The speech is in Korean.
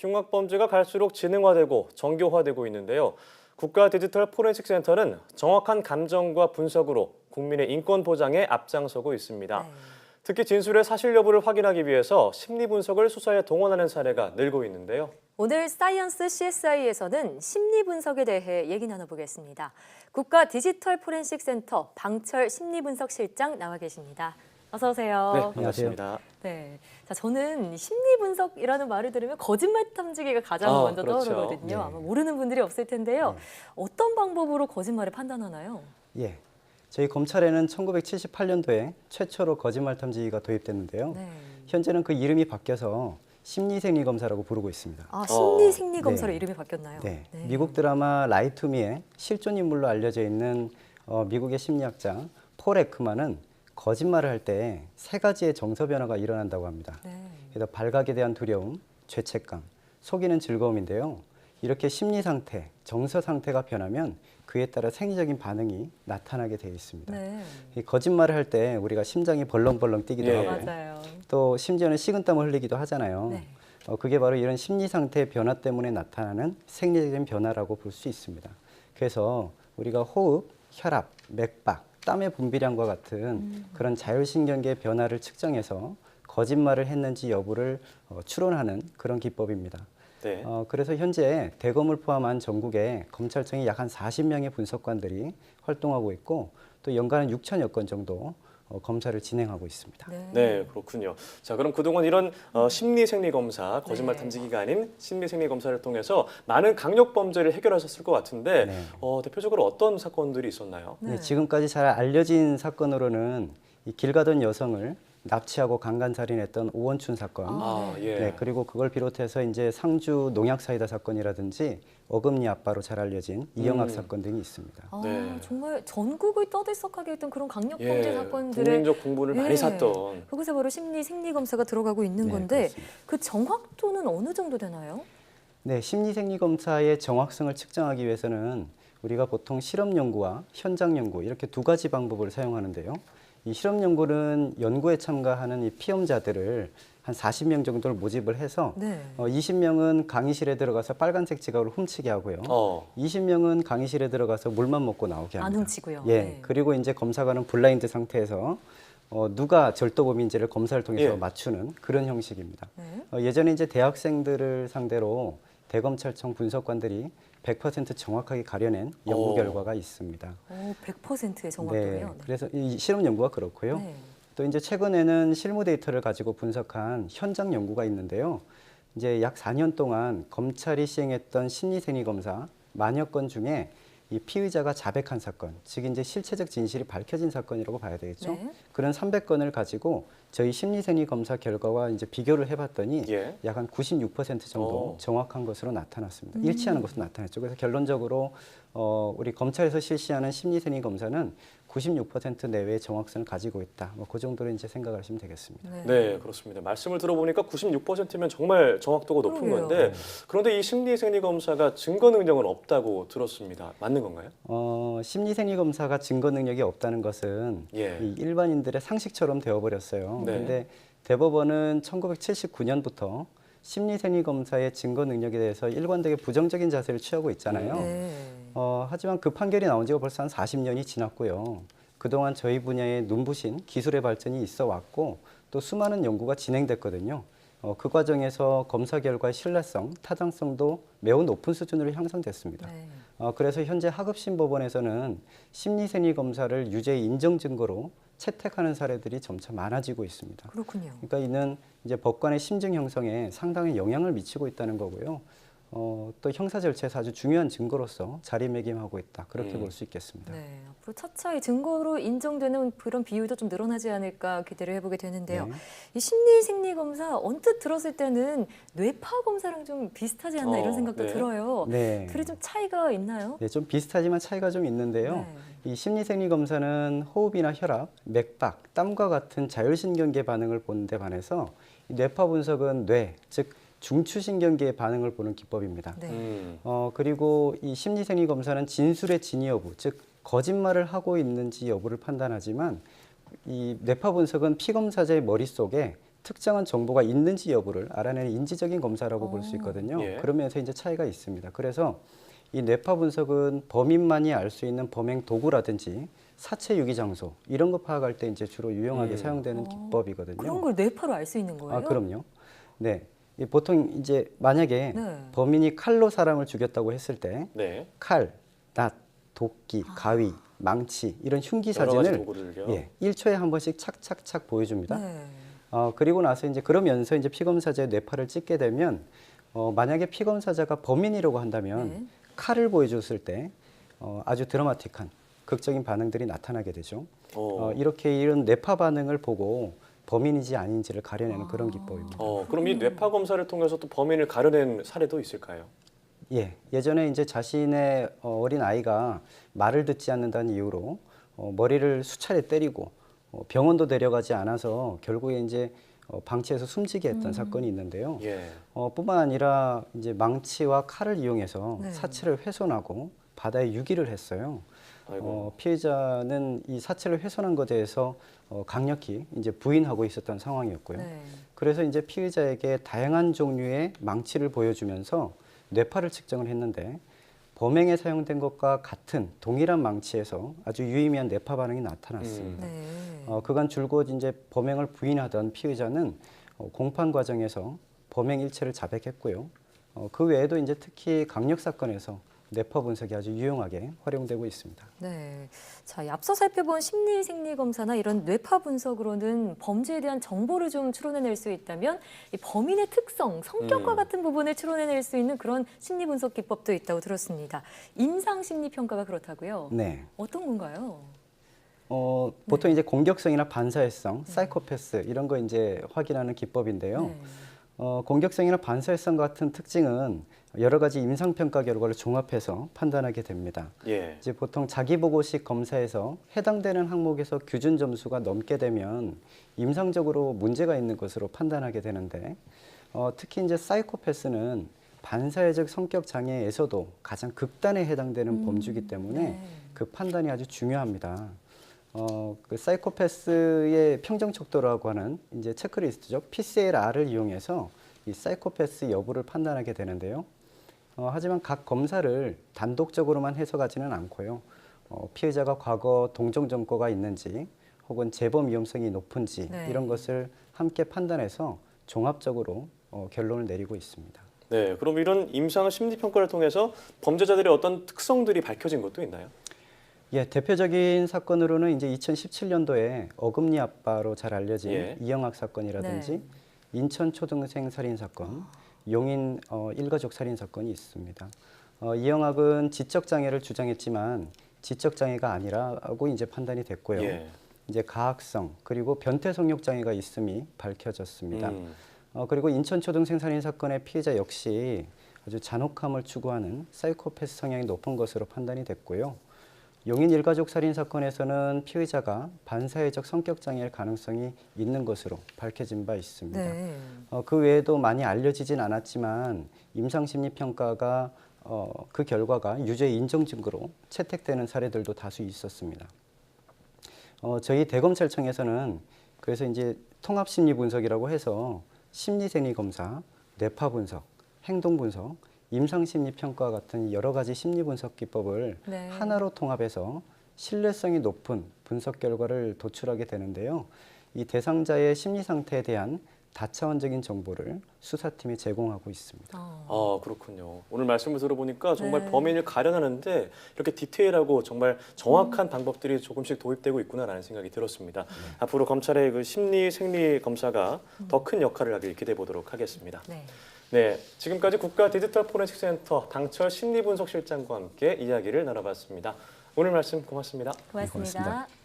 흉악범죄가 갈수록 지능화되고 정교화되고 있는데요. 국가 디지털 포렌식 센터는 정확한 감정과 분석으로 국민의 인권 보장에 앞장서고 있습니다. 네. 특히 진술의 사실 여부를 확인하기 위해서 심리 분석을 수사에 동원하는 사례가 늘고 있는데요. 오늘 사이언스 CSI에서는 심리 분석에 대해 얘기 나눠보겠습니다. 국가 디지털 포렌식 센터 방철 심리분석실장 나와 계십니다. 어서 오세요. 네, 반갑습니다. 네, 자 저는 심리 분석이라는 말을 들으면 거짓말 탐지기가 가장 먼저 그렇죠. 떠오르거든요. 네. 아마 모르는 분들이 없을 텐데요. 어떤 방법으로 거짓말을 판단하나요? 예, 저희 검찰에는 1978년도에 최초로 거짓말 탐지기가 도입됐는데요. 네. 현재는 그 이름이 바뀌어서 심리생리검사라고 부르고 있습니다. 아, 심리 생리 검사로 네. 이름이 바뀌었나요? 네. 미국 드라마 라이 투 미의 실존 인물로 알려져 있는 미국의 심리학자 폴 에크만은 거짓말을 할 때 세 가지의 정서 변화가 일어난다고 합니다. 네. 그래서 발각에 대한 두려움, 죄책감, 속이는 즐거움인데요. 이렇게 심리 상태, 정서 상태가 변하면 그에 따라 생리적인 반응이 나타나게 되어 있습니다. 네. 이 거짓말을 할 때 우리가 심장이 벌렁벌렁 뛰기도 예. 하고 맞아요. 또 심지어는 식은땀을 흘리기도 하잖아요. 네. 그게 바로 이런 심리 상태의 변화 때문에 나타나는 생리적인 변화라고 볼 수 있습니다. 그래서 우리가 호흡, 혈압, 맥박, 땀의 분비량과 같은 그런 자율신경계의 변화를 측정해서 거짓말을 했는지 여부를 추론하는 그런 기법입니다. 네. 그래서 현재 대검을 포함한 전국에 검찰청이 약 한 40명의 분석관들이 활동하고 있고 또 연간 6천여 건 정도 검사를 진행하고 있습니다. 네, 그렇군요. 자, 그럼 그동안 이런 심리 생리 검사, 거짓말 네. 탐지기가 아닌 심리 생리 검사를 통해서 많은 강력 범죄를 해결하셨을 것 같은데 네. 대표적으로 어떤 사건들이 있었나요? 네, 지금까지 잘 알려진 사건으로는 이 길 가던 여성을 납치하고 강간살인했던 오원춘 사건, 예. 네, 그리고 그걸 비롯해서 이제 상주 농약 사이다 사건이라든지 어금니 아빠로 잘 알려진 이영학 사건 등이 있습니다. 아, 네. 정말 전국을 떠들썩하게 했던 그런 강력 예, 범죄 사건들의 국민적 공분을 많이 예, 샀던. 그곳에 바로 심리 생리 검사가 들어가고 있는 네, 건데 그렇습니다. 그 정확도는 어느 정도 되나요? 네, 심리생리검사의 정확성을 측정하기 위해서는 우리가 보통 실험 연구와 현장 연구 이렇게 두 가지 방법을 사용하는데요. 이 실험 연구는 연구에 참가하는 이 피험자들을 한 40명 정도를 모집을 해서 네. 20명은 강의실에 들어가서 빨간색 지갑을 훔치게 하고요. 20명은 강의실에 들어가서 물만 먹고 나오게 합니다. 안 훔치고요. 예, 네. 그리고 이제 검사관은 블라인드 상태에서 누가 절도범인지를 검사를 통해서 예. 맞추는 그런 형식입니다. 네. 예전에 이제 대학생들을 상대로 대검찰청 분석관들이 100% 정확하게 가려낸 연구 결과가 있습니다. 100%의 정확도예요. 네, 그래서 이 실험 연구가 그렇고요. 네. 또 이제 최근에는 실무 데이터를 가지고 분석한 현장 연구가 있는데요. 이제 약 4년 동안 검찰이 시행했던 심리생리 검사 만여 건 중에 이 피의자가 자백한 사건, 즉 이제 실체적 진실이 밝혀진 사건이라고 봐야 되겠죠. 네. 그런 300건을 가지고 저희 심리생리 검사 결과와 이제 비교를 해봤더니 예. 약 한 96% 정도 오. 정확한 것으로 나타났습니다. 일치하는 것으로 나타났죠. 그래서 결론적으로 우리 검찰에서 실시하는 심리생리 검사는 96% 내외의 정확성을 가지고 있다. 그 정도로 이제 생각을 하시면 되겠습니다. 네, 그렇습니다. 말씀을 들어보니까 96%면 정말 정확도가 높은 그러게요. 건데 그런데 이 심리 생리 검사가 증거 능력은 없다고 들었습니다. 맞는 건가요? 심리생리 검사가 증거 능력이 없다는 것은 예. 이 일반인들의 상식처럼 되어버렸어요. 네. 그런데 대법원은 1979년부터 심리생리 검사의 증거 능력에 대해서 일관되게 부정적인 자세를 취하고 있잖아요. 네. 하지만 그 판결이 나온 지가 벌써 한 40년이 지났고요. 그동안 저희 분야에 눈부신 기술의 발전이 있어 왔고 또 수많은 연구가 진행됐거든요. 그 과정에서 검사 결과의 신뢰성, 타당성도 매우 높은 수준으로 향상됐습니다. 네. 그래서 현재 하급심법원에서는 심리생리 검사를 유죄 인정 증거로 채택하는 사례들이 점차 많아지고 있습니다. 그렇군요. 그러니까 이는 이제 법관의 심증 형성에 상당히 영향을 미치고 있다는 거고요. 또 형사 절차에서 아주 중요한 증거로서 자리매김하고 있다. 그렇게 볼 수 있겠습니다. 네, 앞으로 차차히 증거로 인정되는 그런 비율도 좀 늘어나지 않을까 기대를 해보게 되는데요. 네. 이 심리 생리 검사 언뜻 들었을 때는 뇌파 검사랑 좀 비슷하지 않나 이런 생각도 네. 들어요. 네. 둘이 좀 차이가 있나요? 네, 좀 비슷하지만 차이가 좀 있는데요. 네. 이 심리생리 검사는 호흡이나 혈압, 맥박, 땀과 같은 자율신경계 반응을 보는 데 반해서 이 뇌파 분석은 뇌, 즉 중추신경계의 반응을 보는 기법입니다. 네. 그리고 이 심리생리 검사는 진술의 진위 여부, 즉 거짓말을 하고 있는지 여부를 판단하지만 이 뇌파 분석은 피검사자의 머릿속에 특정한 정보가 있는지 여부를 알아내는 인지적인 검사라고 볼 수 있거든요. 예. 그러면서 이제 차이가 있습니다. 그래서 이 뇌파 분석은 범인만이 알 수 있는 범행 도구라든지 사체 유기 장소 이런 거 파악할 때 이제 주로 유용하게 사용되는 기법이거든요. 그런 걸 뇌파로 알 수 있는 거예요? 아, 그럼요. 네. 이 보통 이제 만약에 네. 범인이 칼로 사람을 죽였다고 했을 때 네. 칼, 낫, 도끼, 가위, 망치 이런 흉기 여러 가지 사진을 도구들요. 1초에 한 번씩 착착착 보여줍니다. 네. 그리고 나서 이제 그러면서 이제 피검사자의 뇌파를 찍게 되면 만약에 피검사자가 범인이라고 한다면 네. 칼을 보여줬을 때 아주 드라마틱한 극적인 반응들이 나타나게 되죠. 이렇게 이런 뇌파 반응을 보고 범인인지 아닌지를 가려내는 그런 기법입니다. 그럼 이 뇌파 검사를 통해서 또 범인을 가려낸 사례도 있을까요? 예, 예전에 이제 자신의 어린 아이가 말을 듣지 않는다는 이유로 머리를 수차례 때리고 병원도 데려가지 않아서 결국에 이제 방치해서 숨지게 했던 사건이 있는데요. 예. 뿐만 아니라 이제 망치와 칼을 이용해서 네. 사체를 훼손하고 바다에 유기를 했어요. 아이고. 피해자는 이 사체를 훼손한 것에 대해서 강력히 이제 부인하고 있었던 상황이었고요. 네. 그래서 이제 피해자에게 다양한 종류의 망치를 보여주면서 뇌파를 측정을 했는데 범행에 사용된 것과 같은 동일한 망치에서 아주 유의미한 뇌파 반응이 나타났습니다. 네. 그간 줄곧 이제 범행을 부인하던 피의자는 공판 과정에서 범행 일체를 자백했고요. 그 외에도 이제 특히 강력 사건에서 뇌파 분석이 아주 유용하게 활용되고 있습니다. 네. 자, 앞서 살펴본 심리 생리 검사나 이런 뇌파 분석으로는 범죄에 대한 정보를 좀 추론해낼 수 있다면 이 범인의 특성, 성격과 같은 부분을 추론해낼 수 있는 그런 심리 분석 기법도 있다고 들었습니다. 임상 심리 평가가 그렇다고요? 네. 어떤 건가요? 보통 이제 공격성이나 반사회성, 사이코패스 이런 거 이제 확인하는 기법인데요. 네. 공격성이나 반사회성 같은 특징은 여러 가지 임상평가 결과를 종합해서 판단하게 됩니다. 예. 이제 보통 자기보고식 검사에서 해당되는 항목에서 규준 점수가 넘게 되면 임상적으로 문제가 있는 것으로 판단하게 되는데 특히 이제 사이코패스는 반사회적 성격 장애에서도 가장 극단에 해당되는 범주이기 때문에 네. 그 판단이 아주 중요합니다. 그 사이코패스의 평정 척도라고 하는 이제 체크리스트죠. PCLR을 이용해서 이 사이코패스 여부를 판단하게 되는데요. 하지만 각 검사를 단독적으로만 해석하지는 않고요. 피해자가 과거 동종 점거가 있는지 혹은 재범 위험성이 높은지 네. 이런 것을 함께 판단해서 종합적으로 결론을 내리고 있습니다. 네. 그럼 이런 임상 심리 평가를 통해서 범죄자들의 어떤 특성들이 밝혀진 것도 있나요? 예, 대표적인 사건으로는 이제 2017년도에 어금니 아빠로 잘 알려진 예. 이영학 사건이라든지 네. 인천 초등생 살인 사건, 용인 일가족 살인 사건이 있습니다. 이영학은 지적 장애를 주장했지만 지적 장애가 아니라고 이제 판단이 됐고요. 예. 이제 가학성 그리고 변태 성욕 장애가 있음이 밝혀졌습니다. 그리고 인천 초등생 살인 사건의 피해자 역시 아주 잔혹함을 추구하는 사이코패스 성향이 높은 것으로 판단이 됐고요. 용인 일가족 살인 사건에서는 피의자가 반사회적 성격 장애일 가능성이 있는 것으로 밝혀진 바 있습니다. 네. 그 외에도 많이 알려지진 않았지만 임상심리평가가 그 결과가 유죄 인정 증거로 채택되는 사례들도 다수 있었습니다. 저희 대검찰청에서는 그래서 이제 통합심리 분석이라고 해서 심리생리 검사, 뇌파 분석, 행동 분석, 임상심리 평가 같은 여러 가지 심리 분석 기법을 네. 하나로 통합해서 신뢰성이 높은 분석 결과를 도출하게 되는데요. 이 대상자의 심리 상태에 대한 다차원적인 정보를 수사팀이 제공하고 있습니다. 그렇군요. 오늘 말씀을 들어보니까 정말 네. 범인을 가려내는데 이렇게 디테일하고 정말 정확한 방법들이 조금씩 도입되고 있구나라는 생각이 들었습니다. 앞으로 검찰의 그 심리 생리 검사가 더 큰 역할을 하길 기대해 보도록 하겠습니다. 네. 네, 지금까지 국가 디지털 포렌식 센터 당철 심리분석실장과 함께 이야기를 나눠봤습니다. 오늘 말씀 고맙습니다. 고맙습니다. 고맙습니다.